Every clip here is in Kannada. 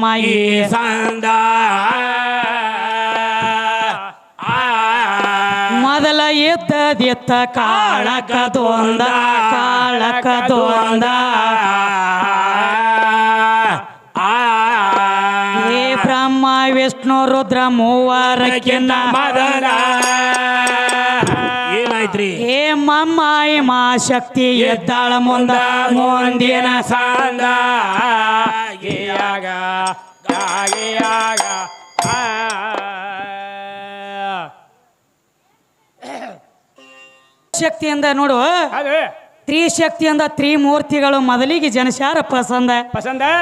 ಮಾಯಿ ಸಂದ ಮೊದಲ ಎದ್ದದಿತ್ತ ಕಾಳಕದೊಂದ ಹೇ ಬ್ರಹ್ಮ ವಿಷ್ಣು ರುದ್ರ ಮೂವರಕ್ಕಿನ್ನ ಮೊದಲ ಏನಾಯ್ತ್ರಿ ಹೇ ಮಮ್ಮಾಯಿ ಮಾ ಶಕ್ತಿ ಎದ್ದಾಳ ಮುಂದಿನ ಸಂದ ಶಕ್ತಿಯಿಂದ ನೋಡು ತ್ರಿಶಕ್ತಿಯಿಂದ ತ್ರಿಮೂರ್ತಿಗಳು ಮೊದಲಿಗೆ ಜನಶಾರ ಪಸಂದ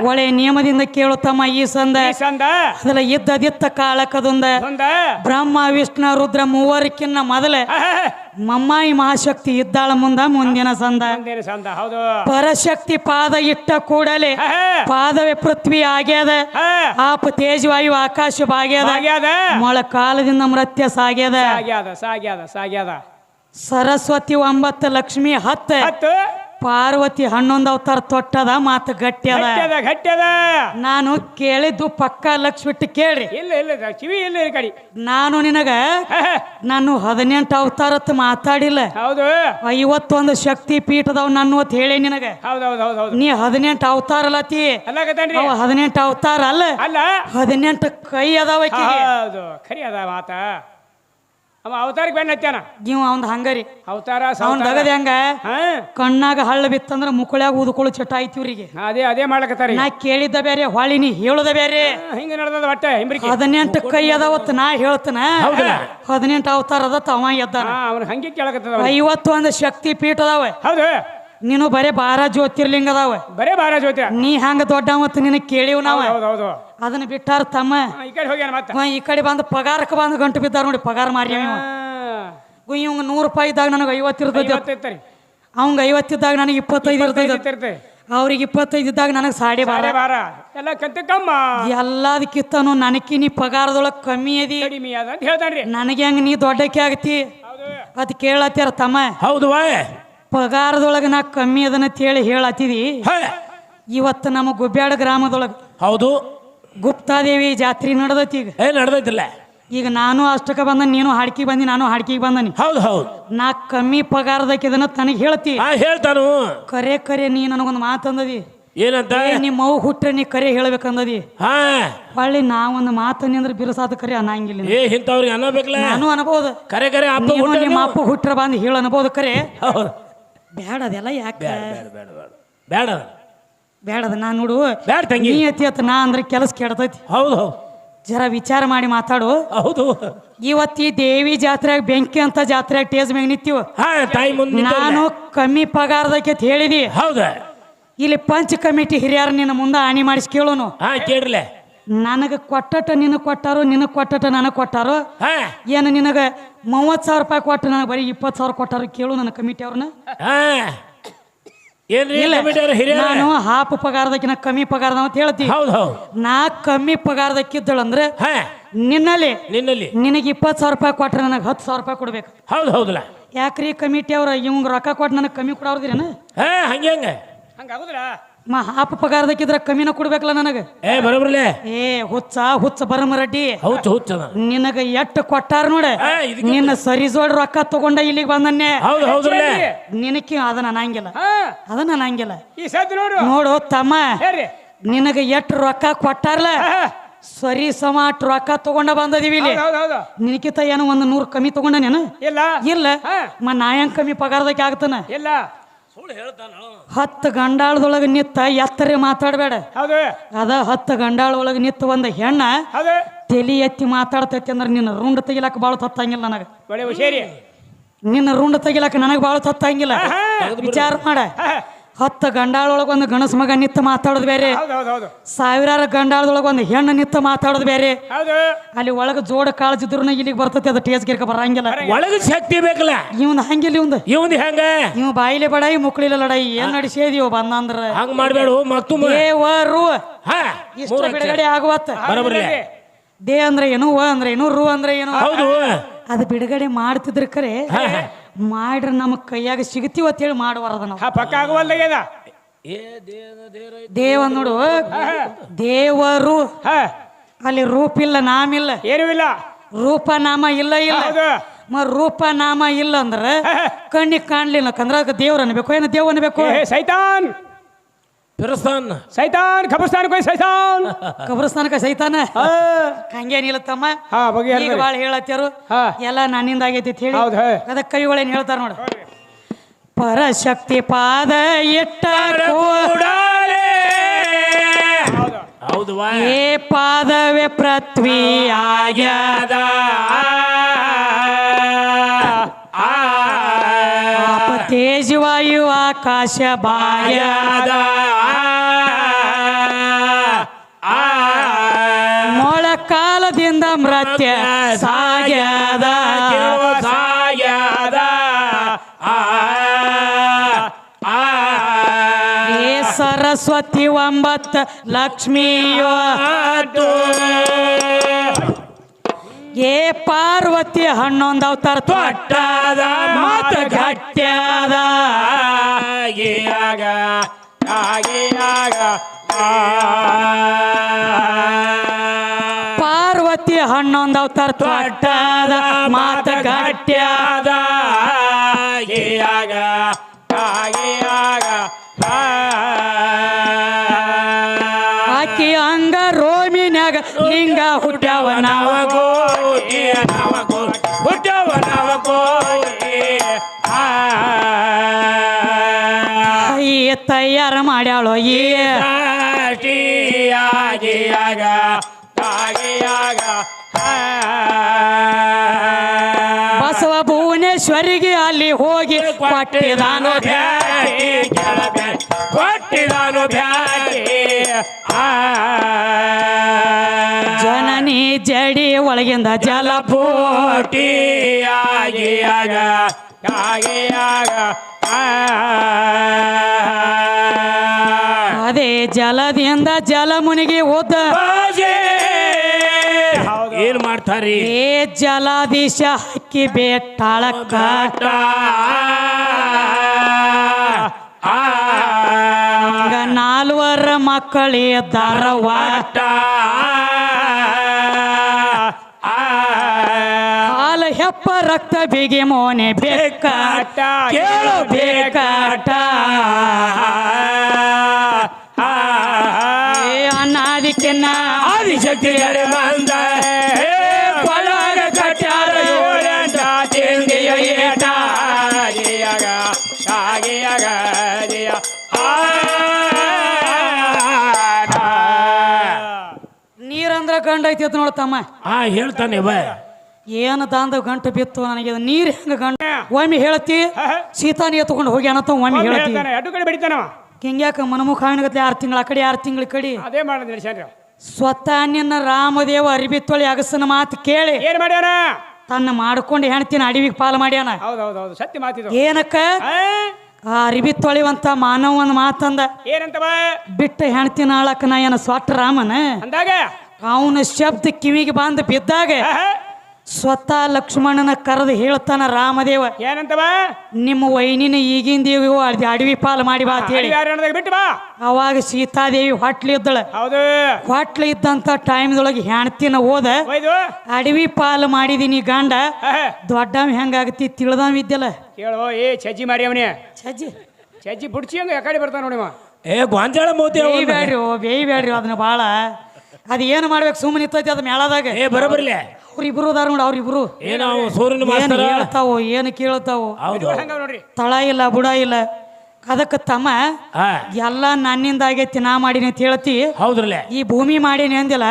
ಒಳ್ಳೆ ನಿಯಮದಿಂದ ಕೇಳುತ್ತಮ್ಮ ಈ ಸಂದ ಅದಲ್ಲ ಇದ್ದದಿತ್ತ ಕಾಳಕದೊಂದ ಬ್ರಹ್ಮ ವಿಷ್ಣು ರುದ್ರ ಮೂವರಕ್ಕಿನ್ನ ಮೊದಲೇ ಮಮ್ಮಾಯಿ ಮಹಾಶಕ್ತಿ ಇದ್ದಾಳ ಮುಂದಿನ ಸಂದ ಪರಶಕ್ತಿ ಪಾದ ಇಟ್ಟ ಕೂಡಲೇ ಪಾದವೇ ಪೃಥ್ವಿ ಆಗ್ಯದ ಆಪ ತೇಜವಾಯು ಆಕಾಶ ಭಾಗ್ಯದ ಮೊಳ ಕಾಲದಿಂದ ಮೃತ್ಯ ಸಾಗ್ಯದ ಸರಸ್ವತಿ 9 ಲಕ್ಷ್ಮಿ 10 ಪಾರ್ವತಿ 11 ಅವತಾರ ತೊಟ್ಟದ ಮಾತು ಗಟ್ಟ್ಯದ ನಾನು ಕೇಳಿದ್ದು ಪಕ್ಕ ಲಕ್ಷ ಬಿಟ್ಟು ಕೇಳ್ರಿ ಕಿವಿ ಇಲ್ಲ ಕಡಿ ನಾನು ನಿನಗ ನಾನು 18 ಅವತಾರತ್ ಮಾತಾಡಿಲ್ಲ 51 ಶಕ್ತಿ ಪೀಠದವ್ ನನ್ನ ಹೇಳಿ ನಿನಗ ನೀ 18 ಅವತಾರ ಅಲ್ಲತಿ 18 ಅವತಾರ ಅಲ್ಲ 18 ಕೈ ಅದಾವ ಖರಿ ಅದ ಮಾತ ಅವತಾರಕ್ಕೆ ಬೆನ್ನ ಹತ್ಯಾನ ನೀವು ಅವ್ನ ಹಂಗರಿ ಅವತಾರ ಅವ್ನ ದಗದ ಹೆಂಗ ಕಣ್ಣಾಗ ಹಳ್ಳ ಬಿತ್ತಂದ್ರ ಮುಕ್ಕಳ್ಯಾಗ ಊದ್ಕೊಳ್ಳು ಚಟ ಆಯ್ತು ಇವ್ರಿಗೆ ಅದೇ ಮಾಡ್ಲಕತ್ತಾರ ನಾ ಕೇಳಿದ್ದ ಬೇರೆ ಹೊಳಿ ನೀ ಹೇಳುದ ಬೇರೆ ಹಿಂಗ ನಡೆದ ಒಟ್ಟ 18 ಕೈ ಅದಾವತ್ ನಾ ಹೇಳ್ತನ 18 ಅವತಾರ ಅದತ್ತ ಅವ ಎದ್ದಾನ ಅವ್ನ ಹಂಗೆ ಕೇಳಕತ್ತದ 51 ಶಕ್ತಿ ಪೀಠ ಅದಾವ ಹೌದು ನೀನು ಬರೇ 12 ಜ್ಯೋತಿರ್ಲಿಂಗ ಅದಾವ ಬರೇ 12 ಜ್ಯೋತಿ ನೀ ಹಂಗ ದೊಡ್ಡ ಮತ್ತ ನಿನಗೆ ಕೇಳಿವ್ ನಾವ ಅದನ್ನ ಬಿಟ್ಟಾರ ತಮ್ಮ ಈ ಕಡೆ ಬಂದು ಪಗಾರಕ್ಕೆ ಬಂದು ಗಂಟು ಬಿದ್ದಾರ ನೋಡಿ ಪಗಾರ ಮಾರಿ ಇವಂಗ 100 ರೂಪಾಯಿ ಇದ್ದಾಗ ನನಗೆ 50 ಇರ್ತೈತಿ ಅವಂಗ 50 ಇದ್ದಾಗ ನನಗೆ 25 ಇರ್ತೈತಿ ಅವ್ರಿಗೆ 25 ಇದ್ದಾಗ ನನಗೆ 12.5 ಎಲ್ಲದಕ್ಕಿತ್ತನು ನನಗೆ ನೀ ಪಗಾರದೊಳಗೆ ಕಮ್ಮಿ ಅದಿ ನನಗೆ ಹೆಂಗ ನೀ ದೊಡ್ಡಕ್ಕೆ ಆಗತಿ ಅದ್ ಕೇಳತ್ಯಾರ ತಮ್ಮ ಹೌದು ಪಗಾರದೊಳಗೆ ನಾ ಕಮ್ಮಿ ಅದನ್ನ ಹೇಳತ್ತಿದಿ ಇವತ್ತು ನಮ್ಮ ಗುಬ್ಬ್ಯಾಡ ಗ್ರಾಮದೊಳಗೆ ಹೌದು ಗುಪ್ತಾದೇವಿ ಜಾತ್ರೆ ನಡೆದೈತಿ ಈಗ ನಡೆದೈತಿಲ್ಲ ಈಗ ನಾನು ಅಷ್ಟಕ್ಕೆ ಬಂದ ನೀನು ಹಾಡ್ಕಿ ಬಂದಿ ನಾನು ಹಾಡ್ಕಿಗೆ ಬಂದನಿ ಹೌದು ನಾ ಕಮ್ಮಿ ಪಗಾರದಕ್ಕಿದನ್ನ ತನಗೆ ಹೇಳ್ತಿ ಹೇಳ್ತಾನು ಕರೆ ನೀ ನನಗೊಂದು ಮಾತಂದದಿ ಏನಂತ ನಿಮ್ಮ ಮಗು ಹುಟ್ರೆ ನೀ ಕರೆ ಹೇಳ್ಬೇಕಂದದಿ ಹೊಳ್ಳಿ ನಾವೊಂದು ಮಾತನಿ ಅಂದ್ರೆ ಬಿರುಸಾದ ಕರೆ ಅನ್ನಂಗಿಲ್ಲ ನಾನು ಅನ್ಬೋದು ನಿಮ್ಮ ಅಪ್ಪ ಹುಟ್ರ ಬಂದು ಹೇಳ ಅನ್ಬೋದು ಕರೆ ಬೇಡ ಅದೆಲ್ಲ ಯಾಕೆ ಬೇಡದ ನಾ ನೋಡು ನೀ ಅತಿ ನಾ ಅಂದ್ರೆ ಕೆಲಸ ಕೆಡತೈತಿ ಹೌದು ಜರ ವಿಚಾರ ಮಾಡಿ ಮಾತಾಡು ಹೌದು ಇವತ್ತಿ ದೇವಿ ಜಾತ್ರೆಯಾಗ ಬೆಂಕಿ ಅಂತ ಜಾತ್ರೆಯಾಗ ಟೇಜ್ ಮ್ಯಾಗ ನಿಂತೀವ ನಾನು ಕಮ್ಮಿ ಪಗಾರದಕ್ಕೆ ಹೇಳಿದಿ ಹೌದ ಇಲ್ಲಿ ಪಂಚ ಕಮಿಟಿ ಹಿರಿಯರ ನಿನ್ನ ಮುಂದೆ ಆಣಿ ಮಾಡಿಸಿ ಕೇಳೋನು ಕೇಳ್ರಲೆ ನನಗೆ ಕೊಟ್ಟಟ ನಿನಗೆ ಕೊಟ್ಟಾರು ನಿನಗೆ ಕೊಟ್ಟಟ ನನಗೆ ಕೊಟ್ಟಾರು ಏನು ನಿನಗೆ 30,000 ರೂಪಾಯಿ ಕೊಟ್ಟು ನನಗೆ ಬರೀ 20,000 ಕೊಟ್ಟಾರು ಕೇಳು ನನ್ನ ಕಮಿಟಿ ಅವ್ರನ್ನ ನಾನು ಹಾಫ್ ಪಗಾರದಕ್ಕಿನ ಕಮ್ಮಿ ಪಗಾರದ ಅಂತ ಹೇಳ್ತಿ ನಾ ಕಮ್ಮಿ ಪಗಾರದಕ್ಕಿದ್ದಳಂದ್ರೆ ನಿನ್ನಲ್ಲಿ ನಿನಗೆ 20,000 ರೂಪಾಯಿ ಕೊಟ್ರೆ ನನಗೆ 10,000 ರೂಪಾಯಿ ಕೊಡ್ಬೇಕು ಹೌದಲ್ಲ ಯಾಕ್ರಿ ಕಮಿಟಿ ಅವ್ರ ಇವಂಗ ರೊಕ್ಕ ಕೊಟ್ಟು ನನಗೆ ಕಮ್ಮಿ ಕೊಡೋದ್ರೇನ ಹಾಫ್ ಪಗಾರದಕ್ಕಿದ್ರ ಕಮ್ಮಿನ ಕೊಡ್ಬೇಕಲ್ಲ ನನಗೆ ಹುಚ್ಚ ಬರಮರಡ್ಡಿ ನಿನಗ ಎಟ್ಟು ಕೊಟ್ಟಾರ ನೋಡ ನಿನ್ನ ಸರಿ ಜೋಡ್ ರೊಕ್ಕ ತಗೊಂಡ ಇಲ್ಲಿಗೆ ಬಂದನ್ನೇ ನಿನಕ್ಕೆ ಅದನ್ನ ಅನ್ನಂಗಿಲ್ಲ ನೋಡು ತಮ್ಮ ನಿನಗ ಎಟ್ಟು ರೊಕ್ಕ ಕೊಟ್ಟಾರಲ್ಲ ಸರಿ ಸಮಾಟ್ ರೊಕ್ಕ ತಗೊಂಡ ಬಂದದೀವಿ ಇಲ್ಲಿ ನಿನಕಿತ ಏನೋ 100 ಕಮ್ಮಿ ತಗೊಂಡ ನೀನು ಇಲ್ಲ ನಾ ಹೆಂಗ್ ಕಮ್ಮಿ ಪಗಾರದಕ್ಕೆ ಆಗ್ತಾನ 10 ಗಂಡಾಳದೊಳಗೆ ನಿತ್ತ ಎತ್ತರೆ ಮಾತಾಡಬೇಡ ಅದ 10 ಗಂಡಾಳೊಳಗೆ ನಿತ್ತ ಒಂದು ಹೆಣ್ಣ ತಲಿ ಎತ್ತಿ ಮಾತಾಡ್ತೈತಿ ಅಂದ್ರೆ ನಿನ್ನ ರುಂಡ ತೆಗಿಲಾಕ ಬಾಳ ತತ್ತಂಗಿಲ್ಲ ನನಗೆ ನಿನ್ನ ರುಂಡ ತೆಗಿಲಾಕ ನನಗೆ ಬಾಳ ತತ್ತಂಗಿಲ್ಲ ವಿಚಾರ ಮಾಡ 10 ಗಂಡಾಳೊಳಗೆ ಒಂದು ಗಣಸ ಮಗ ನಿತ್ತ ಮಾತಾಡೋದು ಬೇರೆ ಸಾವಿರಾರು ಗಂಡಾಳದೊಳಗೆ ಒಂದು ಹೆಣ್ಣು ನಿತ್ತ ಮಾತಾಡೋದು ಬೇರೆ ಅಲ್ಲಿ ಒಳಗೆ ಜೋಡ ಕಾಳಜಿದ್ರು ಇಲ್ಲಿಗೆ ಬರ್ತೈತಿ ಅದು ಟೇಸ್ ಗಿರ್ಕ ಬರಂಗಿಲ್ಲ ಒಳಗೆ ಶಕ್ತಿ ಬೇಕಲ್ಲ ಇವ್ನ ಹಂಗಿಲ್ಲ ಇವಂದ ಹೆಂಗ ಇವ್ ಬಾಯಿಲೆ ಬಡಾಯಿ ಮುಕ್ಳಿಲ್ಲ ಲಡಾಯಿ ಏನ್ ನಡೆಸಿದೀವ ಬಂದಂದ್ರ ಹಂಗ ಮಾಡ್ಬೇಡ ಇಷ್ಟ ಬಿಡುಗಡೆ ಆಗುವತ್ತ ದೇ ಅಂದ್ರೆ ಏನು ಅಂದ್ರೆ ಏನು ರು ಅಂದ್ರೆ ಏನು ಅದು ಬಿಡುಗಡೆ ಮಾಡ್ತಿದ್ರ ಕರೆ ಮಾಡ್ರ ನಮ್ಮ ಕೈಯಾಗ ಸಿಗತೀವ ಅಂತ ಹೇಳಿ ಮಾಡುವರದ ನಾವು ಪಕ್ಕ ಆಗುವಲ್ಲ ದೇವ ನೋಡು ದೇವರು ಹಾ ಅಲ್ಲಿ ರೂಪ ಇಲ್ಲ ನಾಮ ಇಲ್ಲ ಏನೂ ಇಲ್ಲ. ರೂಪ ನಾಮ ಇಲ್ಲ ಇಲ್ಲ ಹೌದು. ರೂಪ ನಾಮ ಇಲ್ಲ ಅಂದ್ರೆ ಕಣ್ಣಿಗೆ ಕಾಣ್ಲಿಲ್ಲ ಕಂದ್ರ ದೇವ್ರ ಅನ್ಬೇಕು ಏನು ದೇವ್ ಅನ್ಬೇಕು ಏ ಸೈತಾನ್ ಫಿರಸ್ತಾನ್ ಸೈತಾನ್ ಖಬರ್ಸ್ತಾನ್ ಕೊಯ್ ಸೈತಾನ್ ಕಬ್ರಸ್ತಾನಕ ಸೈತಾನ ಹಾ ಹಂಗೇನಿಲ್ಲ ತಮ್ಮ ಹಾ ಬಗ್ಗೆ ಈಗ ಭಾಳ ಹೇಳತ್ತಾರು ಹಾ. ಎಲ್ಲ ನನ್ನಿಂದ ಆಗೈತಿ ಅಂತ ಹೇಳಿ ಹೌದು. ಅದಕ್ಕೆ ಕವಿಗಳೇನು ಹೇಳ್ತಾರ ನೋಡು ಪರಶಕ್ತಿ ಪಾದ ಇಟ್ಟ ಹೌದು. ಹೌದು ಏ ಪಾದವೇ ಪೃಥ್ವಿ ಆಗ್ಯಾದ ಆಪ ತೇಜವಾಯು ಆಕಾಶ ಬಾಗ್ಯಾದ ಮೊಳ ಕಾಲದಿಂದ ಮೃತ್ಯ ಸಾಗ್ಯಾದ ಏ ಸರಸ್ವತಿ 9 ಲಕ್ಷ್ಮಿಯೋ ಏ ಪಾರ್ವತಿ 11 ಅವತಾರ ತೊಟ್ಟದ ಮಾತ ಗಟ್ಟ್ಯಾದ ಪಾರ್ವತಿ 11 ಅವತಾರ ತೊಟ್ಟದ ಮಾತ ಗಟ್ಟ್ಯಾದ ಆಕಿ ಅಂಗ ರೋಮಿನ್ಯಾಗ ಲಿಂಗ ಹುಟ್ಟ್ಯಾವ ನಾವ ಈ ತಯಾರ ಮಾಡ್ಯಾಳೋ ಈ ಬಸವ ಭುವನೇಶ್ವರಿಗೆ ಅಲ್ಲಿ ಹೋಗಿ ಕೊಟ್ಟಿದಾನೋ ಜನನಿ ಜಡಿ ಒಳಗಿಂದ ಜಲಪೋಟಿ ಅದೇ ಜಲದಿಂದ ಜಲ ಮುನಿಗೆ ಹೋದ ಏನ್ ಮಾಡ್ತಾರಿ ಏ ಜಲಾಧೀಶ ಹಕ್ಕಿ ಬೇಟಾಳಕ್ಕ ನಾಲ್ವರ ಮಕ್ಕಳಿದ್ದಾರವ್ವ ಹಾಲ ಹೆಪ್ಪ ರಕ್ತ ಬಿಗಿ ಮೋನೆ ಬೇಕಾಟ ಕೇಳು ಬೇಕಾಟ ಅನಾದಿಕ್ಕೆನ್ನ ಆದಿಶಕ್ತಿ ಮಂದ ಒಳಗ ಕಟ್ಯಾರ ತಿಂದಿಯ ಏಟ ನೀರಂದ್ರ ಗಂಡ ಐತಿ ಅಂತ ನೋಡ್ತಮ್ಮ ಹೇಳ್ತಾನೆ ಏನು ದಾಂದ ಗಂಟು ಬಿತ್ತು ನನಗೆ ನೀರ್ ಹೆಂಗ ಗಂಟ ಒಮ್ಮೆ ಹೇಳ್ತಿ ಸೀತಾನಿ ಎತ್ಕೊಂಡು ಹೋಗಿ ಅನ್ನತ್ತ ಒಮ್ಮೆ ಹೇಳ್ತಿ ಅಡ್ಡು ಕಡೆ ಬೆಳಿತಾನವ ಹಿಂಗ್ಯಾಕ ಮನಮುಖ ಹಾವಿನಗತ್ಲೆ 6 ತಿಂಗಳ ಆ ಕಡೆ 6 ತಿಂಗಳ ಕಡೆ ಅದೇ ಮಾಡೋದು ನಡೆಸ್ಯಾನ್ರಿ ಸ್ವತಃ ನಿನ್ನ ರಾಮದೇವ ಅರಿಬಿ ತೊಳಿ ಅಗಸನ ಮಾತು ಕೇಳಿ ಏನ್ ಮಾಡ್ಯಾನ ತನ್ನ ಮಾಡ್ಕೊಂಡು ಹೆಣ್ತಿನ ಅಡವಿಗೆ ಪಾಲು ಮಾಡ್ಯಾನ ಹೌದೌದು ಸತ್ಯ ಮಾತಿದು ಏನಕ್ಕ ಆ ಅರಿಬಿ ತೊಳಿವಂತ ಮಾನವನ ಮಾತಂದ ಏನಂತವ ಬಿಟ್ಟ ಹೆಣ್ತಿನ ಆಳಕ್ಕ ನಾ ಏನ ಸ್ವಟ್ಟ ರಾಮನ ಅಂದಾಗ ಅವನ ಶಬ್ದ ಕಿವಿಗೆ ಬಂದು ಬಿದ್ದಾಗ ಸ್ವತಃ ಲಕ್ಷ್ಮಣನ ಕರೆದು ಹೇಳ್ತಾನ ರಾಮದೇವ ಏನಂತವ ನಿಮ್ಮ ವೈನಿನ ಈಗಿಂದ ಅಡವಿ ಪಾಲು ಮಾಡಿ ಬಾ ಅಂತ ಹೇಳಿ ಬಿಟ್ಟು ಬಾ ಅವಾಗ ಸೀತಾದೇವಿ ಹೊಟ್ಲಿ ಇದ್ದಳ ಹೌದು ಹೊಟ್ಲಿ ಇದ್ದಂತ ಟೈಮ್ದೊಳಗೆ ಹೆಣ್ತಿನ ಹೋದ ಒಯ್ದು ಅಡವಿ ಪಾಲು ಮಾಡಿದೀನಿ ಗಂಡ ದೊಡ್ಡವ ಹೆಂಗಾಗತಿ ತಿಳಿದವ ಇದ್ದಲ್ಲ ಕೇಳು ಏ ಚಜ್ಜಿ ಮಾರಿ ಅವನೇ ಸಜ್ಜಿ ಚಜ್ಜಿ ಬುಡ್ಚಿ ಹಂಗ ಯಾಕಡೆ ಬರ್ತಾನ ನೋಡಿವ ಗೊಂಜಾಳ ಮೋತಿ ಬೇಯ್ಬೇಡ್ರಿ ಅದನ್ನ ಭಾಳ ಅದ್ ಏನು ಮಾಡ್ಬೇಕು ಸುಮ್ಮನೆ ನಿಂತೈತಿ ಅದ್ ಮೇಳದಾಗ ಬರೋಬರ್ಲೆ ಅವ್ರಿಬ್ರು ಅದಾರ ನೋಡಿ ಅವ್ರಿಬ್ರು ಏನೋ ಸೂರ್ಯನ ಏನು ಮಾಸ್ತರ ಹೇಳ್ತಾವು ಏನು ಕೇಳ್ತಾವು ಹೌದು ಹಂಗ ನೋಡ್ರಿ ತಳ ಇಲ್ಲ ಬುಡ ಇಲ್ಲ ಅದಕ್ಕೆ ತಮ್ಮ ಎಲ್ಲ ನನ್ನಿಂದ ಆಗೈತಿ ನಾ ಮಾಡೀನಿ ಅಂತ ಹೇಳ್ತಿ ಹೌದ್ರಲ್ಲ ಈ ಭೂಮಿ ಮಾಡೀನಿ ಅಂದಿಲ್ಲ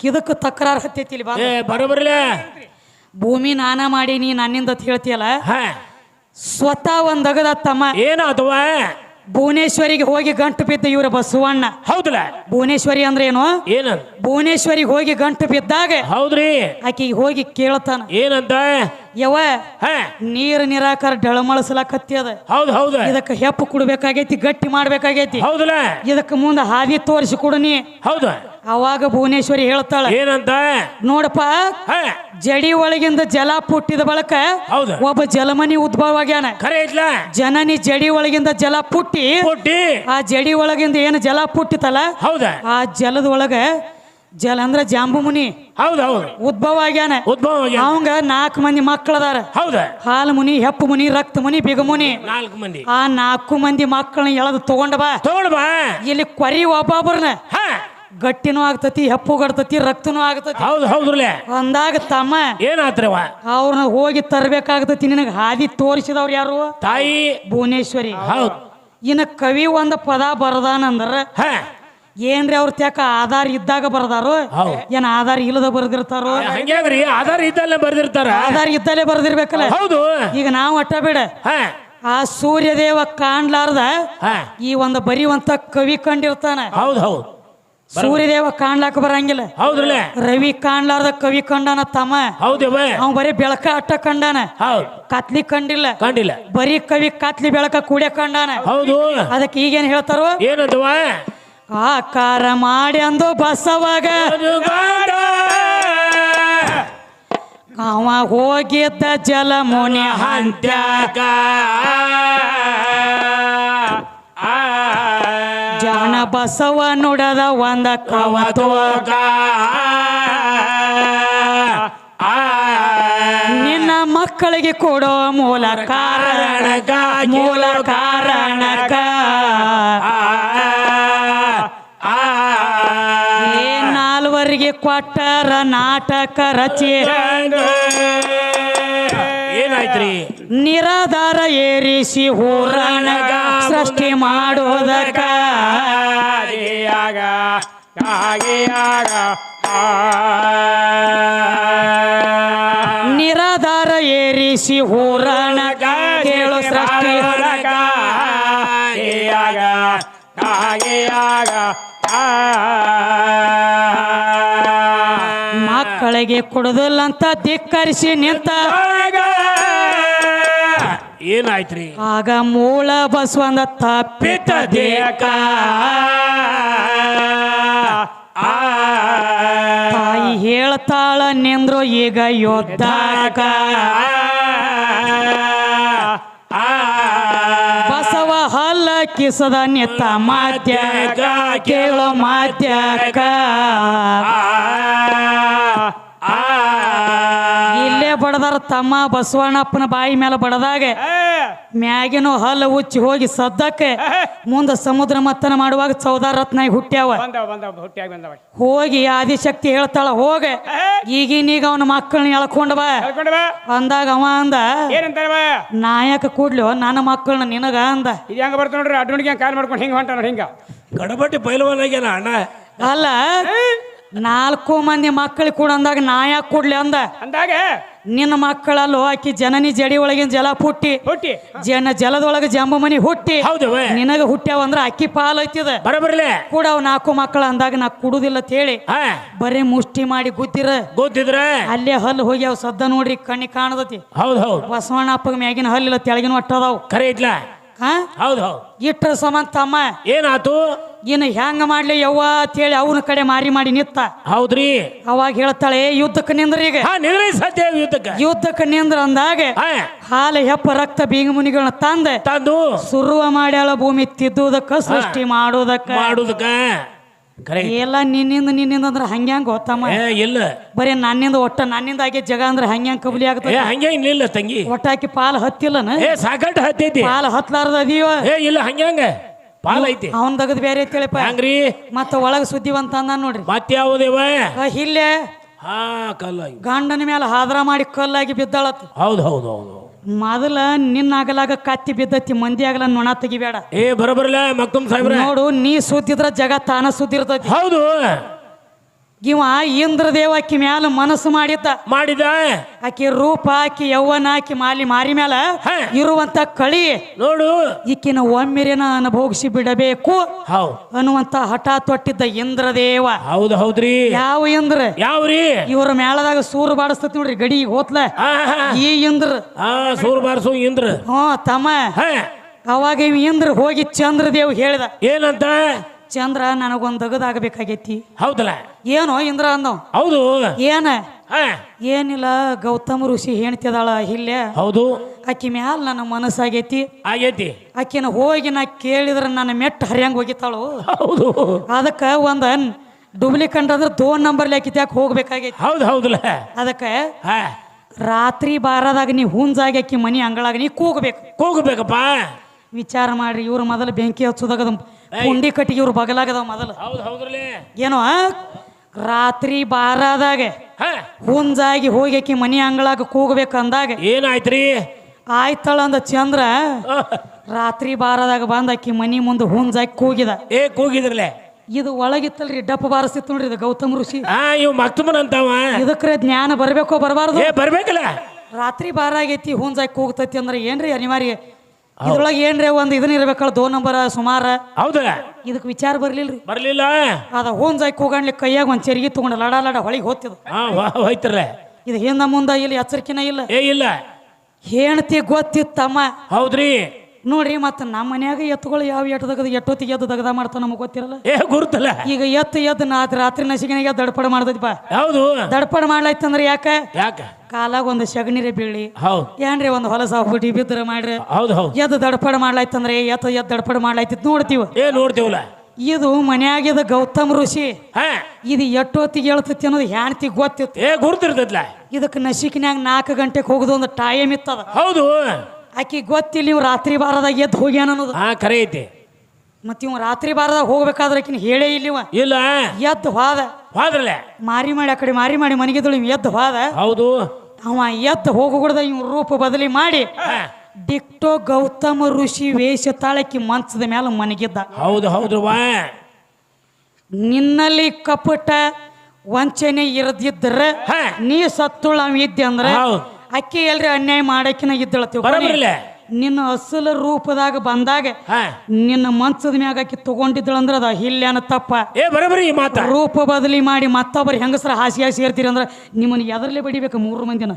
ಇದಕ್ಕೆ ತಕರಾರು ಹತ್ತೈತಿ ಇಲ್ಲಿ ಬಾ ಬರೋಬರ್ಲೆ ಭೂಮಿ ನಾನ ಮಾಡೀನಿ ನನ್ನಿಂದ ಅಂತ ಹೇಳ್ತೀಯಲ್ಲ ಸ್ವತಃ ಒಂದಗದ ತಮ್ಮ ಏನಾತವ ಭುವನೇಶ್ವರಿಗೆ ಹೋಗಿ ಗಂಟು ಬಿದ್ದ ಇವ್ರ ಬಸವಣ್ಣ ಹೌದಲ್ಲ ಭುವನೇಶ್ವರಿ ಅಂದ್ರೆ ಏನು ಏನ ಭುವನೇಶ್ವರಿಗೆ ಹೋಗಿ ಗಂಟು ಬಿದ್ದಾಗ ಹೌದ್ರಿ ಆಕಿಗೆ ಹೋಗಿ ಕೇಳ್ತಾನ ಏನಂತ ಯವ ನೀರ್ ನಿರಾಕಾರ ಡಳಮಳಸಲಾಕತ್ತಿ ಅದ ಹೌದು ಹೌದು ಇದಕ್ಕೆ ಹೆಪ್ಪು ಕುಡ್ಬೇಕಾಗೈತಿ ಗಟ್ಟಿ ಮಾಡ್ಬೇಕಾಗೈತಿ ಹೌದಲ್ಲ ಇದಕ್ಕೆ ಮುಂದೆ ಹಾದಿ ತೋರಿಸಿ ಕೊಡು ನೀ ಹೌದು ಅವಾಗ ಭುವನೇಶ್ವರಿ ಹೇಳ್ತಾಳ ಏನಂತ ನೋಡಪ್ಪ ಹಾ ಜಡಿ ಒಳಗಿಂದ ಜಲ ಪುಟ್ಟಿದ ಬಳಕ ಹೌದು ಒಬ್ಬ ಜಲಮನಿ ಉದ್ಭವ ಆಗ್ಯಾನ ಖರೆ ಐತ್ಲ ಜನನಿ ಜಡಿ ಒಳಗಿಂದ ಜಲ ಪುಟ್ಟಿ ಕೊಟ್ಟಿ ಆ ಜಡಿ ಒಳಗಿಂದ ಏನು ಜಲ ಪುಟ್ಟಿತಲ್ಲ ಹೌದ ಆ ಜಲದ ಒಳಗ ಜಲ ಅಂದ್ರ ಜಾಂಬು ಮುನಿ ಹೌದು ಹೌದು ಉದ್ಭವ ಆಗ್ಯಾನ ಉದ್ಭವ ಆಗ್ಯಾನ. ಅವಂಗ 4 ಮಂದಿ ಮಕ್ಕಳದಾರ ಹೌದ ಹಾಲು ಮುನಿ ಹೆಪ್ಪು ಮುನಿ ರಕ್ತ ಮುನಿ ಬಿಗ ಮುನಿ 4 ಮಂದಿ ಆ 4 ಮಂದಿ ಮಕ್ಕಳನ್ನ ಎಳೆದು ತಗೊಂಡ ಬಾ ತಗೊಂಡ್ ಬಾ ಇಲ್ಲಿ ಕೊರಿ ಒಬ್ಬೊಬ್ಬರನ್ನ ಹಾ ಗಟ್ಟಿನೂ ಆಗ್ತತಿ ಹೆಪ್ಪು ಗಡ್ತತಿ ರಕ್ತನೂ ಆಗ್ತತಿ ಹೌದು ಹೌದ್ರಲೆ ಅಂದಾಗ ತಮ್ಮ ಏನಾತ್ರವ ಅವ್ರನ್ನ ಹೋಗಿ ತರ್ಬೇಕಾಗ್ತತಿ ನಿನಗೆ ಹಾದಿ ತೋರಿಸಿದವ್ರು ಯಾರು ತಾಯಿ ಭುವನೇಶ್ವರಿ ಹೌದು ಇನ್ನು ಕವಿ ಒಂದು ಪದ ಬರದಾನಂದ್ರ ಹಾ ಏನ್ರಿ ಅವ್ರ ತ್ಯಾಕ ಆಧಾರ ಇದ್ದಾಗ ಬರ್ದಾರು ಹೌದು. ಏನ್ ಆಧಾರ ಇಲ್ಲದ ಬರ್ದಿರ್ತಾರೋ ಹಂಗ್ಯಾಗ್ರಿ ಆಧಾರ ಇದ್ದಲ್ಲೇ ಬರ್ದಿರ್ತಾರ ಆಧಾರ ಇದ್ದಲ್ಲೇ ಬರ್ದಿರ್ಬೇಕಲ್ಲ ಹೌದು ಈಗ ನಾವು ಅಟ್ಟ ಬೇಡ ಹಾ ಆ ಸೂರ್ಯದೇವ ಕಾಣ್ಲಾರ್ದ ಹಾ ಈ ಒಂದು ಬರಿವಂತ ಕವಿ ಕಂಡಿರ್ತಾನ ಹೌದು ಹೌದು ಸೂರ್ಯದೇವ ಕಾಣ್ಲಾಕ ಬರಂಗಿಲ್ಲ ಹೌದ್ರಲೆ ರವಿ ಕಾಣ್ಲಾರ್ದ ಕವಿ ಕಂಡಾನ ತಮ್ಮ ಹೌದೇವ ಅವ್ ಬರೀ ಬೆಳಕ ಅಟ್ಟ ಕಂಡಾನ ಹೌದು ಕತ್ಲಿ ಕಂಡಿಲ್ಲ ಕಂಡಿಲ್ಲ ಬರೀ ಕವಿ ಕತ್ಲಿ ಬೆಳಕ ಕೂಡೆ ಕಂಡಾನ ಹೌದು ಅದಕ್ಕೆ ಈಗೇನ್ ಹೇಳ್ತಾರೋ ಏನಂತವ ಆಕಾರ ಮಾಡಿ ಅಂದು ಬಸವಾಗ ಅವ ಹೋಗಿದ್ದ ಜಲಮುನಿ ಹಂತ್ಯಾಗ ಜಾಣ ಬಸವ ನುಡದ ಒಂದ ಕವತೋಗ ನಿನ್ನ ಮಕ್ಕಳಿಗೆ ಕೊಡೋ ಮೂಲ ಕಾರಣಗ ಮೂಲ ಕಾರಣಗ ನಾಲ್ವರಿಗೆ ಕೊಟ್ಟರ ನಾಟಕ ರಚಿ ಏನಾಯ್ತ್ರಿ ನಿರಾಧಾರ ಏರಿಸಿ ಹೂರಣಗ ಸೃಷ್ಟಿ ಮಾಡೋದಕ್ಕ ನಿರಾಧಾರ ಏರಿಸಿ ಹೂರಣಗ ಕೇಳು ಸೃಷ್ಟಿ ಮಕ್ಕಳಿಗೆ ಕೊಡುದಿಲ್ಲ ಅಂತ ಧಿಕ್ಕರಿಸಿ ನಿಂತ ಏನಾಯ್ತ್ರಿ ಆಗ ಮೂಲ ಬಸವಂದ ತಪ್ಪಿತ ದೇಕ ತಾಯಿ ಹೇಳ್ತಾಳ ನಿಂದ್ರು ಈಗ ಯೋದ್ಧಾಕ ಬಸವ ಹಲ್ಲ ಕಿಸದ ನಿತ್ತ ಮಾತ್ಯಾಕ ಕೇಳೋ ಮಾತ್ಯಾಕ ಇಲ್ಲೇ ಬಡದಾರ ತಮ್ಮ ಬಸವಣ್ಣಪ್ಪನ ಬಾಯಿ ಮೇಲೆ ಬಡದಾಗ ಮ್ಯಾಗಿನೂ ಹಲ್ಲ ಉಚ್ಚಿ ಹೋಗಿ ಸದ್ದಕ್ಕೆ ಮುಂದೆ ಸಮುದ್ರ ಮತ್ತನ ಮಾಡುವಾಗ 14 ರತ್ನ ಹುಟ್ಟ್ಯಾವ ಹೋಗಿ ಆದಿಶಕ್ತಿ ಹೇಳ್ತಾಳ ಹೋಗ ಈಗಿನೀಗ ಅವನ ಮಕ್ಕಳನ್ನ ಎಳ್ಕೊಂಡ ಬಾ ಅಂದಾಗ ಅವ ಅಂದ ನಾಯಕ ಕೂಡ್ಲು ನನ್ನ ಮಕ್ಕಳನ್ನ ನಿನಗ ಅಂದ ಇದು ಹೆಂಗ ಬರ್ತ ನೋಡ್ರಿ ಅಡ್ಡುಣಿಗೆ ಕಾಲ್ ಮಾಡ್ಕೊಂಡು ಹಿಂಗ ಹೊಂಟ ನೋಡಿ ಹಿಂಗ ಗಡಬಟ್ಟಿ ಪೈಲವಾನಾಗ್ಯಾನ ಅಣ್ಣ ಅಲ್ಲ 4 ಮಂದಿ ಮಕ್ಕಳಿಗೆ ಕೂಡ ಅಂದಾಗ ನಾಯಕ ಕೂಡ್ಲಿ ಅಂದಾಗ ನಿನ್ನ ಮಕ್ಕಳಲ್ಲೋ ಆಕಿ ಜನನಿ ಜಡಿ ಒಳಗಿನ ಜಲ ಹುಟ್ಟಿ ಜಲದೊಳಗ ಜಂಬ ಮನಿ ಹುಟ್ಟಿ ನಿನಗ ಹುಟ್ಟ್ಯಾವ ಅಂದ್ರ ಅಕ್ಕಿ ಪಾಲ್ ಐತಿದ ಬರಬರ್ಲೆ ಕೂಡ ಅವ್ 4 ಮಕ್ಕಳ ಅಂದಾಗ ನಾ ಕುಡುದಿಲ್ಲ ಅಂತ ಹೇಳಿ ಬರೀ ಮುಷ್ಟಿ ಮಾಡಿ ಗೊತ್ತಿದ್ರ ಅಲ್ಲೇ ಹಲ್ಲು ಹೋಗಿ ಅವ್ ಸದ್ದ ನೋಡ್ರಿ ಕಣ್ಣಿ ಕಾಣದತಿ ಹೌದು ಹೌದು ಬಸವಣ್ಣಪ್ಪಗ ಮ್ಯಾಗಿನ ಹಲ್ಲಿಲ್ಲ ತೆಳಗಿನ ಒಟ್ಟದಾವ್ ಖರೆ ಐತ್ಲ ಹೌದು ಹೌದು ಇಟ್ರ ಸಮಂತ ತಮ್ಮ ಏನಾತು ಇನ್ನು ಹೆಂಗ ಮಾಡ್ಲಿ ಯವ್ವ ಅಂತೇಳಿ ಅವನ ಕಡೆ ಮಾರಿ ಮಾಡಿ ನಿತ್ತ ಹೌದ್ರಿ ಅವಾಗ ಹೇಳ್ತಾಳೆ ಯುದ್ಧಕ್ಕೆ ನಿಂದ್ರ ಈಗ ಸದ್ಯ ಯುದ್ಧಕ್ಕೆ ನಿಂದ್ರ ಅಂದಾಗ ಹಾಲು ಹೆಪ್ಪ ರಕ್ತ ಬೀಗ ಮುನಿಗಳನ್ನ ತಂದು ಸುರುವ ಮಾಡ್ಯಾಳ ಭೂಮಿ ತಿದ್ದುದಕ್ಕ ಸೃಷ್ಟಿ ಮಾಡೋದಕ್ಕ ಎಲ್ಲ ನಿನ್ನಿಂದ ಅಂದ್ರೆ ಹಂಗ್ಯಾಂಗ ಗೊತ್ತಮ್ಮ ಇಲ್ಲ ಬರೀ ನನ್ನಿಂದ ಆಗಿ ಜಗ ಅಂದ್ರೆ ಹಂಗ್ಯಾಂಗ ಕಬಲಿ ಆಗ್ತದೆ ಹಂಗೇನಿಲ್ಲ ತಂಗಿ ಒಟ್ಟಾಕಿ ಪಾಲ್ ಹತ್ತಿಲ್ಲನ ಸಾಕಟ್ಟು ಹತ್ತೈತಿ ಪಾಲ್ ಹತ್ಲಾರ್ದ ಅದೀವ ಇಲ್ಲ ಹಂಗ್ಯಾಂಗ ಪಾಲ್ ಐತಿ ಅವನ್ ತಗದ್ ಬೇರೆ ತಿಳಿಪ ಹಂಗ್ರಿ ಮತ್ತ ಒಳಗ ಸುದ್ದಿವಂತ ಅಂದ ನೋಡ್ರಿ ಮತ್ತೆ ಯಾವುದೇವ ಇಲ್ಲೇ ಕಲ್ಲ ಗಂಡನ ಮೇಲೆ ಹಾದ್ರ ಮಾಡಿ ಕಲ್ಲಾಗಿ ಬಿದ್ದಾಳತ್ ಹೌದು ಹೌದು ಹೌದು ಮೊದಲ ನಿನ್ನಾಗಲಾಗ ಕತ್ತಿ ಬಿದ್ದತಿ ಮಂದಿ ಆಗಲ ನೊಣ ತೆಗಿಬೇಡ ಬರಬರ್ಲ ಮಕ್ಕಮ್ ಸಾಹೇಬ್ರ ನೋಡು ನೀ ಸುದ್ದಿದ್ರ ಜಗ ತಾನ ಸುದ್ದಿರ್ತೈತಿ ಹೌದು ಇವ ಇಂದ್ರದೇವ ಆಕಿ ಮ್ಯಾಲ ಮನಸ್ಸು ಮಾಡಿದ ಆಕಿ ರೂಪ ಆಕಿ ಯೌವನ ಆಕಿ ಮಾರಿ ಮ್ಯಾಲ ಇರುವಂತ ಕಳಿ ನೋಡು ಈಕಿನ ಒಮ್ಮೆರೇನ ಅನುಭೋಗಿಸಿ ಬಿಡಬೇಕು ಅನ್ನುವಂತ ಹಠ ತೊಟ್ಟಿದ್ದ ಇಂದ್ರದೇವ ಹೌದು ಹೌದ್ರಿ ಯಾವ ಇಂದ್ರ ಯಾವ್ರಿ ಇವ್ರ ಮ್ಯಾಲದಾಗ ಸೂರು ಬಾಡಿಸ್ತತಿ ನೋಡ್ರಿ ಗಡಿ ಹೋತ್ಲ ಈ ಇಂದ್ರ ಸೂರು ಬಾರಿಸು ಇಂದ್ರ ತಮ್ಮ ಅವಾಗ ಇವ ಇಂದ್ರ ಹೋಗಿ ಚಂದ್ರದೇವ್ ಹೇಳಿದ ಏನಂತ ಚಂದ್ರ ನನಗೊಂದು ದಗದಾಗಬೇಕಾಗೈತಿ. ಹೌದಲ್ಲ ಏನೋ ಇಂದ್ರ ಅಂದವ್. ಹೌದು ಏನ ಹಾ ಏನಿಲ್ಲ, ಗೌತಮ ಋಷಿ ಹೇಳ್ತಿದಾಳ ಇಲ್ಲೇ, ಹೌದು ಆಕಿ ಮ್ಯಾಲ ನನ್ನ ಮನಸ್ಸಾಗೈತಿ. ಆಗೈತಿ ಆಕಿನ ಹೋಗಿ ನಾ ಕೇಳಿದ್ರ ನನ್ನ ಮೆಟ್ಟ ಹರಿಯಂಗ್ ಹೋಗಿತ್ತಾಳು. ಹೌದು ಅದಕ್ಕ ಒಂದ ಡೂಪ್ಲಿಕೇಟ್ ಅಂದ್ರೆ 2 ನಂಬರ್ಲಿ ಆಕಿತಿ ಯಾಕೆ ಹೋಗ್ಬೇಕಾಗೈತಿ. ಹೌದು ಹೌದಲ್ಲ ಅದಕ್ಕ ಹಾ ರಾತ್ರಿ ಬಾರದಾಗ ನೀ ಹುಂಜಾಗಿ ಆಕಿ ಮನಿ ಅಂಗಳಾಗ ನೀ ಕೂಗಬೇಕು. ಹೋಗ್ಬೇಕಪ್ಪ. ವಿಚಾರ ಮಾಡ್ರಿ, ಇವ್ರು ಮೊದಲು ಬೆಂಕಿ ಹಚ್ಚೋದಾಗದ ಪುಂಡಿ ಕಟ್ಟಿಗೆ ಇವ್ರು ಬಗಲಾಗದವ ಮೊದಲು. ಹೌದು ಹೌದ್ರಲ್ಲೇ ಏನೋ ರಾತ್ರಿ ಬಾರದಾಗ ಹಾ ಹುಂಜಾಗಿ ಹೋಗಿ ಆಕಿ ಮನಿ ಅಂಗಳಾಗ ಕೂಗಬೇಕು ಅಂದಾಗ ಏನಾಯ್ತ್ರಿ? ಆಯ್ತಳ ಅಂದ ಚಂದ್ರ. ರಾತ್ರಿ ಬಾರದಾಗ ಬಂದ ಆಕಿ ಮನಿ ಮುಂದೆ ಹುಂಜಾಗಿ ಕೂಗಿದ. ಕೂಗಿದ್ರಲೆ ಇದು ಒಳಗಿತ್ತಲ್ರಿ, ಡಪ್ಪ ಬಾರಿಸ್ತಿತ್ತು ನೋಡ್ರಿ ಇದು ಗೌತಮ ಋಷಿ. ಇವ್ ಮಕ್ತಮನ್ ಅಂತಾವ. ಇದಕ್ರೆ ಜ್ಞಾನ ಬರ್ಬೇಕೋ ಬರಬಾರ್ದು? ಬರ್ಬೇಕಲ್ಲ. ರಾತ್ರಿ ಬಾರಾಗೈತಿ ಹುಂಜಾಗಿ ಕೂಗ್ತೈತಿ ಅಂದ್ರೆ ಏನ್ರಿ ಅನಿವಾರ್ಯ. ಇದ್ರೊಳಗೆ ಏನ್ರಿ ಒಂದು ಇದನ್ನ ಇರ್ಬೇಕಲ್ಲ 2 ನಂಬರ್ ಸುಮಾರ. ಹೌದಲ್ಲ ಇದಕ್ ವಿಚಾರ ಬರ್ಲಿಲ್ರಿ. ಬರ್ಲಿಲ್ಲ. ಅದ ಹುಂಜಾಗಿ ಕೂಗಾಣ್ಲಿಕ್ಕೆ ಕೈಯಾಗ ಒಂದ್ ಚೆರಿಗೆ ತಗೊಂಡ ಲಡ ಲಡ ಹೊಳಿಗೆ ಹೋಗ್ತಿದ್. ಹೋಯ್ತಿರ್ಲೆ ಇದು ಹಿಂದ ಮುಂದ ಇಲ್ಲಿ ಎಚ್ಚರಿಕೆನ ಇಲ್ಲ. ಇಲ್ಲ ಹೆಣ್ತಿ ಗೊತ್ತಿತ್ತಮ್ಮ. ಹೌದ್ರಿ ನೋಡ್ರಿ, ಮತ್ತ ನಮ್ಮ ಮನ್ಯಾಗ ಎತ್ತುಗಳು ಯಾವ ಎಟ್ಟೊತ್ತಿಗೆ ಎದ್ದು ದಗದ ಮಾಡ್ತಾವ ನಮಗ್ ಗೊತ್ತಿರಲ್ಲ. ಗುರುತಲ್ಲ. ಈಗ ಎದ್ದು ರಾತ್ರಿ ನಸಿಗೆನಾಗ ದಡ್ಪಡ ಮಾಡ್ದೈತಿಪ್ಪ. ಹೌದು ದಡ್ಪಡ ಮಾಡ್ಲಾಯ್ತಂದ್ರ ಯಾಕ ಕಾಲಾಗ ಒಂದು ಸಗಣಿರೆ ಬೀಳಿ ಹೌದು ಏನ್ರಿ ಒಂದು ಹೊಲಸ ಹೋಗ್ಬಿಟ್ಟು ಬಿದ್ರ ಮಾಡ್ರಿ. ಹೌದು ಹೌದು ಎದ್ದು ದಡ್ಪಡ ಮಾಡ್ಲಾಯ್ತಂದ್ರೆ ಎದ್ದು ದಡ್ಪಡ ಮಾಡ್ಲಾಯ್ತಿತ್ ನೋಡ್ತೀವ. ನೋಡ್ತೀವಲ್ಲ. ಇದು ಮನ್ಯಾಗಿದ ಗೌತಮ್ ಋಷಿ. ಇದು ಎಟ್ಟೊತ್ತಿಗೆ ಹೇಳ್ತೈತಿ ಅನ್ನೋದು ಹೆಣ್ತಿ ಗೊತ್ತಿತ್ತು. ಗುರುತಿರ್ತೈತ್ಲ. ಇದಕ್ಕೆ ನಸಿಕಿನ್ಯಾಗ 4 ಗಂಟೆಗೆ ಹೋಗುದು ಒಂದು ಟೈಮ್ ಇತ್ತದ. ಹೌದು ಆಕಿ ಗೊತ್ತಿಲ್ಲ ಇವ್ ರಾತ್ರಿ ಬಾರದಾಗ ಎದ್ದು ಹೋಗ್ಯಾನ ಅನ್ನೋದು. ಕರೆ ಐತಿ. ಮತ್ ಇವ್ ರಾತ್ರಿ ಬಾರದಾಗ ಹೋಗ್ಬೇಕಾದ್ರೆ ಆಕಿನ ಹೇಳೇ ಇಲ್ಲಿವ. ಇಲ್ಲ ಎದ್ದು ಹೋದ್ರಲ್ಲ ಮಾರಿ ಮಾಡಿ ಆ ಕಡೆ ಮಾರಿ ಮಾಡಿ ಮನೆಗಿದ್ದಳು. ಇವ್ ಎದ್ದು ಹೋದ. ಹೌದು ಅವ ಎದ್ದು ಹೋಗಕೂಡ್ದ ಇವ್ ರೂಪ ಬದಲಿ ಮಾಡಿ ಡಿಕ್ಟೋ ಗೌತಮ ಋಷಿ ವೇಷ ತಾಳಕಿ ಮಂಚದ ಮೇಲೆ ಮನೆಗಿದ್ದ. ಹೌದು ಹೌದು ನಿನ್ನಲ್ಲಿ ಕಪಟ ವಂಚನೆ ಇರದಿದ್ರ ನೀ ಸತ್ತುಳ ಅವ್ ಇದ್ದೆ ಅಂದ್ರ ಅಕ್ಕಿ ಎಲ್ರಿ ಅನ್ಯಾಯ ಮಾಡಕಿನ ಇದ್ದಳತ್ತೀವಿ. ನಿನ್ನ ಅಸಲ ರೂಪದಾಗ ಬಂದಾಗ ನಿನ್ನ ಮಂಚದ ಮ್ಯಾಗ ಆಕಿ ತಗೊಂಡಿದ್ದಳಂದ್ರ ಅದ ಹಿಲ್ಯಾನ ತಪ್ಪ. ರೂಪ ಬದಲಿ ಮಾಡಿ ಮತ್ತೊಬ್ಬರು ಹೆಂಗಸರ ಹಾಸಿ ಹಾಸಿ ಇರ್ತೀರಿ ಅಂದ್ರ ನಿಮ್ಮನ್ನ ಎದರ್ಲೆ ಬಡಿಬೇಕು 3 ಮಂದಿನ.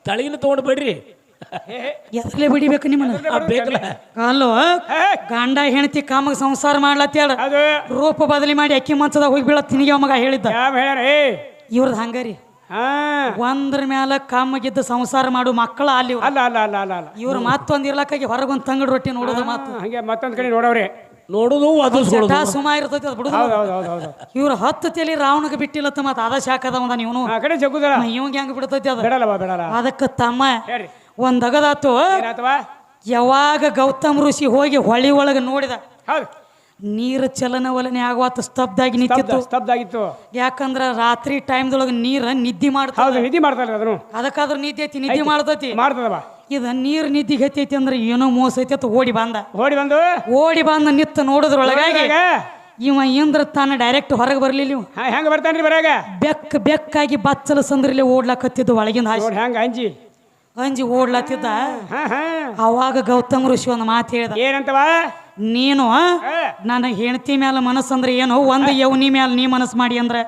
ತಳಗಿನ ತಗೊಂಡು ಬಿಡ್ರಿ. ಎದರ್ಲೆ ಬಡಿಬೇಕು ನಿಮ್ಮನ್ನ. ಅಲ್ಲೋ ಗಂಡ ಹೆಂಡತಿ ಕಾಮಗ ಸಂಸಾರ ಮಾಡ್ಲತ್ತೇಳ ರೂಪ ಬದಲಿ ಮಾಡಿ ಅಕ್ಕಿ ಮಂಚದಾಗ ಹೋಗಿ ಬೀಳ ತಿನಿಗೆ ಮಗ ಹೇಳಿದ್ದ. ಇವ್ರದ್ ಹಂಗಾರಿ ಒಂದ್ರ ಮ್ಯಾಲ ಕಾಮಗಿದ್ದ ಸಂಸಾರ ಮಾಡು ಮಕ್ಕಳ ಅಲ್ಲಿ ಇವ್ರು ಮತ್ತೊಂದ್ ಇರ್ಲಕ್ಕಾಗಿ ಹೊರಗೊಂದ್ ತಂಗಡ್ ರೊಟ್ಟಿ ನೋಡೋದು ಮತ್ತೊಂದ್ ಕಡೆ ನೋಡವ್ರಿ ನೋಡುದು ಸುಮಾ ಇರ್ತೈತಿ ಅದ್ ಬಿಡುದು. ಇವ್ರ 10 ತಲಿ ರಾವಣಗ ಬಿಟ್ಟಿಲ್ಲತ್ತ ಮತ್ತ ಅದ ಶಾಖದ ಒಂದ ಇವನು ಇವಂಗ ಹೆಂಗ ಬಿಡ್ತೈತಿ ಅದ. ಅದಕ್ಕ ತಮ್ಮ ಒಂದ್ ಅಗದಾತು. ಯಾವಾಗ ಗೌತಮ್ ಋಷಿ ಹೋಗಿ ಹೊಳಿ ಒಳಗ ನೋಡಿದ ನೀರು ಚಲನವಲನೆ ಆಗುವತ್ತು ಸ್ತಬ್ಧಾಗಿ ನಿಂತಿತ್ತು. ಯಾಕಂದ್ರ ರಾತ್ರಿ ಟೈಮ್ದೊಳಗ ನೀರ ನಿದ್ದೆ ಮಾಡ್ತಾರ. ಅದಕ್ಕಾದ್ರೂ ನಿದ್ದೆ ಐತಿ, ನಿದ್ದೆ ಮಾಡ್ತೈತಿ. ಇದ ನೀರ್ ನಿದ್ದಿಗೆ ಹತ್ತೈತಿ ಅಂದ್ರೆ ಏನೋ ಮೋಸ ಐತಿ ಅಂತ ಓಡಿ ಬಂದ ನಿತ್ತ ನೋಡಿದ್ರೊಳಗಾಗಿ ಇವ ಇಂದ್ರ ತಾನ ಡೈರೆಕ್ಟ್ ಹೊರಗೆ ಬರ್ಲಿಲ್ಲ. ಹೆಂಗ ಬರ್ತಾನ್ರಿ ಬರಾಗ? ಬೆಕ್ಕಾಗಿ ಬಚ್ಚಲ ಸಂದ್ರಲ್ಲಿ ಓಡ್ಲಾಕತ್ತಿದ್ದು ಒಳಗಿಂದ ಅಂಜಿ ಓಡ್ಲಾತಿದ್ದ. ಅವಾಗ ಗೌತಮ್ ಋಷಿ ಒಂದು ಮಾತು ಹೇಳ್ದ. ಏನಂತವ? ನೀನು ನನ್ನ ಹೆಂಡತಿ ಮ್ಯಾಲ ಮನಸ್ಸಂದ್ರೆ ಏನು ಒಂದು ಯೌನಿ ಮ್ಯಾಲ ನೀ ಮನಸ್ಸು ಮಾಡಿದಂದ್ರೆ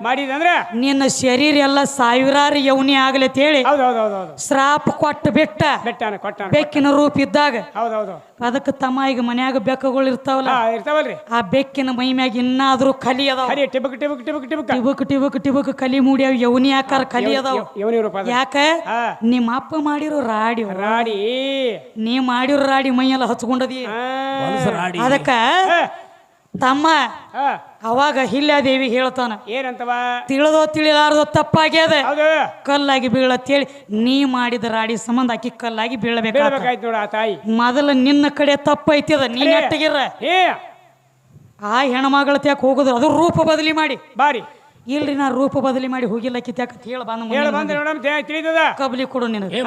ನಿನ್ನ ಶರೀರ ಎಲ್ಲ 1000 ಯೌನಿ ಆಗಲಿ ಹೇಳಿ ಶ್ರಾಪ ಕೊಟ್ಟು ಬಿಟ್ಟ ಬೆಕ್ಕಿನ ರೂಪ ಇದ್ದಾಗ. ಅದಕ್ಕೆ ತಮ್ಮ ಈಗ ಮನ್ಯಾಗ ಬೆಕ್ಕಗಳು ಇರ್ತಾವಲ್ಲ ಆ ಬೆಕ್ಕಿನ ಮೈ ಮ್ಯಾಗ ಇನ್ನಾದ್ರೂ ಕಲಿ ಅದಾವ. ಟಿಬುಕ್ ಕಲಿ ಮೂಡಿ ಅವ್ ಯೌನಿ ಆಕಾರ ಕಲಿ ಅದಾವ. ಯಾಕ ನಿಮ್ಮ ಅಪ್ಪ ಮಾಡಿರೋ ರಾಡಿ ನೀ ಮಾಡಿರೋ ರಾಡಿ ಮೈಯೆಲ್ಲ ಹಚ್ಕೊಂಡದಿ. ಅದಕ್ಕ ತಮ್ಮ ಅವಾಗ ಹಿಲ್ಯಾದೇವಿ ಹೇಳ್ತಾನ ಏನಂತವ? ತಿಳಿದೋ ತಿಳಿಲಾರ್ದೋ ತಪ್ಪಾಗ್ಯದ ಕಲ್ಲಾಗಿ ಬೀಳತ್ತೇಳಿ ನೀ ಮಾಡಿದ ರಾಡಿ ಸಂಬಂಧ ಆಕಿ ಕಲ್ಲಾಗಿ ಬೀಳಬೇಕಾಯ್ತು. ಮೊದಲ ನಿನ್ನ ಕಡೆ ತಪ್ಪೈತಿದ ನೀ ನೆಟ್ಟಗಿರ. ಆ ಹೆಣ್ಮಗಳ ತ್ಯಾಕ ಹೋಗುದು ಅದು ರೂಪ ಬದಲಿ ಮಾಡಿ ಬಾರಿ. ಇಲ್ರಿ ನಾ ರೂಪ ಬದಲಿ ಮಾಡಿ ಹೋಗಿಲ್ಲ ಕಿತ್ಯಾಕ ಹೇಳ ಬಂದ ಕಬಲಿ ಕೊಡು ನಿನಗೆ.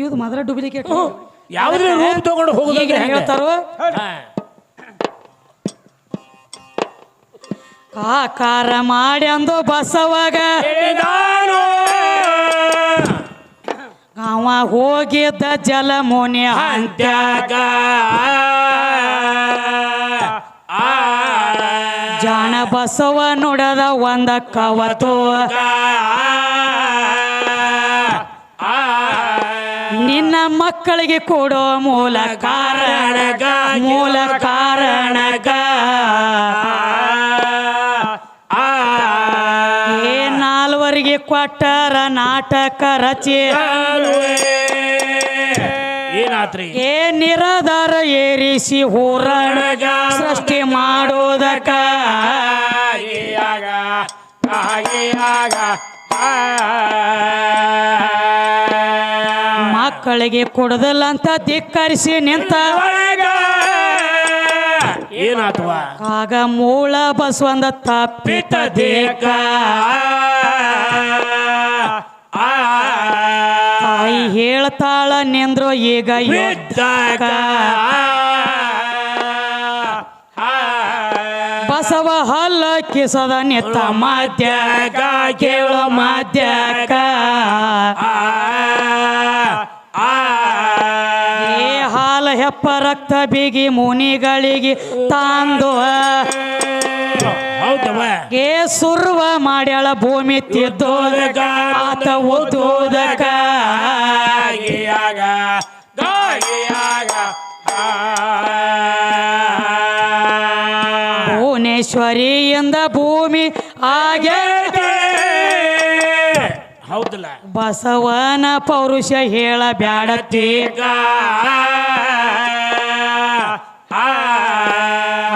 ಇವ್ ಮೊದಲ ಡೂಪ್ಲಿಕೇಟ್ ಹೇಳ್ತಾರೋ ಆಕಾರ ಮಾಡಿ ಅಂದು ಬಸವಾಗ ಅವ ಹೋಗಿದ್ದ ಜಲಮೋನಿ ಅಂತ್ಯಾಗ ಜಾಣ ಬಸವ ನೋಡದ ಒಂದ ಕವತು ನಿನ್ನ ಮಕ್ಕಳಿಗೆ ಕೊಡೋ ಮೂಲ ಕಾರಣಗ ಮೂಲ ಕಾರಣಗ ಏ ನಾಲ್ವರಿಗೆ ಕೊಟ್ಟರ ನಾಟಕ ರಚಿ ಏನಾತ್ರಿ ಏ ನಿರಾಧಾರ ಏರಿಸಿ ಹೋರಾಡಗ ಸೃಷ್ಟಿ ಮಾಡೋದಕ್ಕ ಮಕ್ಕಳಿಗೆ ಕೊಡದಲ್ಲ ಅಂತ ಧಿಕ್ಕರಿಸಿ ನಿಂತ ಏನಾತ್ವ ಆಗ ಮೂಲ ಬಸವಂದ ತಪ್ಪಿತ ದೇಕ ತಾಯಿ ಹೇಳ್ತಾಳ ನಿಂದ್ರು ಈಗ ಯುದ್ಧಕ ಬಸವ ಹಲ್ಲ ಕಿಸದ ನಿತ್ತ ಮದ್ಯಕ ಕೇಳೋ ಮದ್ಯಕ ಏ ಹಾಲ ಹೆಪ್ಪ ರಕ್ತ ಬಿಗಿ ಮುನಿಗಳಿಗೆ ತಾಂದು ಹೌದವ ಏ ಸುರ್ವ ಮಾಡ್ಯಾಳ ಭೂಮಿ ತಿದ್ದೋದಕ ಆತ ಓದೋದಕ ಭುವನೇಶ್ವರಿಯಿಂದ ಭೂಮಿ ಆಗ್ಯದ ಹೌದಲ್ಲ ಬಸವನ ಪೌರುಷ ಹೇಳ ಬ್ಯಾಡತೀಗ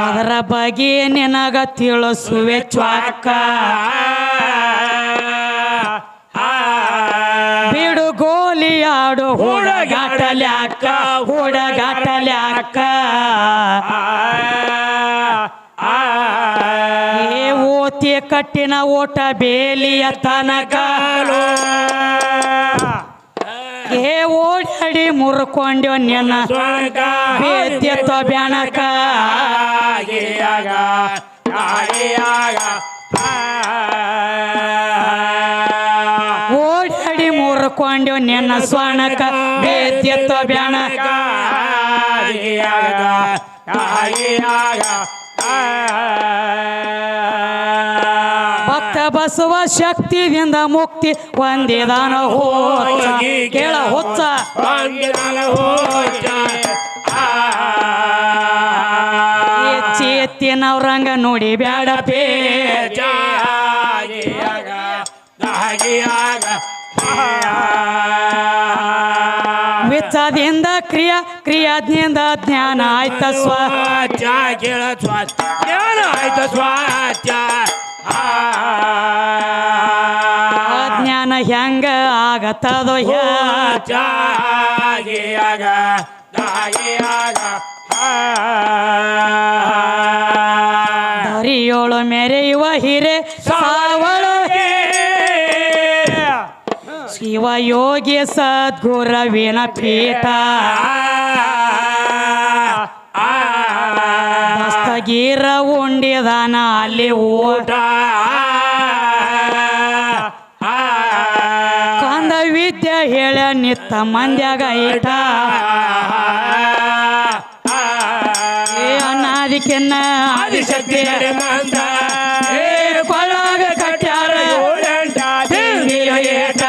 ಅದರ ಬಗ್ಗೆ ನಿನಗ ತಿಳಿಸುವೆ ಚ್ವಾಕ ಬಿಡು ಗೋಲಿ ಆಡು ಹುಡುಗಾಟಲ್ಯಾಕ ಹುಡುಗಾಟಲ್ಯಾಕ ಏ ಓತಿ ಕಟ್ಟಿನ ಓಟ ಬೇಲಿಯ ತನಕ ಏ ಓಡಾಡಿ ಮುರ್ಕೊಂಡ್ಯೋ ನಿನ್ನ ಬೇದ್ಯತ ಬ್ಯಾಣಕ ಓಡಾಡಿ ಮುರ್ಕೊಂಡ್ಯೋ ನಿನ್ನ ಸ್ವರ್ಣಕ ಬೇದ್ಯತ ಬ್ಯಾಣಕ ಭಕ್ತ ಬಸವ ಶಕ್ತಿಯಿಂದ ಮುಕ್ತಿ ಒಂದಿದಾನ ಹೋಚ ಕೇಳ ಹುಚ್ಚ ಎಚ್ಚಿ ಎತ್ತಿನವ್ರಂಗ ನೋಡಿ ಬ್ಯಾಡ ಪೇಚ ವಿಚ್ಚದಿಂದ ಕ್ರಿಯಾ ಕ್ರಿಯಾದಿಂದ ಜ್ಞಾನ ಆಯ್ತ ಸ್ವಾಚ ಕೇಳ ಸ್ವಾಚ ಜ್ಞಾನ ಆಯ್ತ ಸ್ವಾಚ ಅಜ್ಞಾನ ಹೆಂಗ ಆಗತ್ತದೋ ದರಿಯೋಳು ಮೆರೆಯುವ ಹಿರೆ ಸಾವಳಗೆ ಶಿವಯೋಗಿ ಸದ್ಗುರವಿನ ಪೀಠ ದಸ್ತಗೀರ ಉಂಡಿದಾನ ಅಲ್ಲಿ ಊಟ ಕಂದ ವಿದ್ಯೆ ಹೇಳ ನಿತ್ತ ಮಂದ್ಯಾಗ ಇಟ ಏ ಅನಾದಿಕೆನ್ನ ಆದಿಶಕ್ತಿ ಕೊಳ್ಳಾಗ ಕಟ್ಯಾರ ಏಟ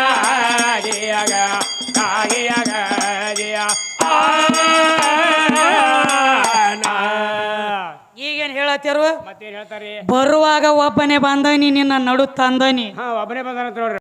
ಈಗೇನ್ ಹೇಳತ್ತಿರು ಮತ್ತೇನ್ ಹೇಳ್ತಾರಿ ಬರುವಾಗ ಒಬ್ಬನೇ ಬಂದನಿ ನಿನ್ನ ನಡು ತಂದನಿ ಒಬ್ಬನೇ ಬಂದಾನ ನೋಡ್ರಿ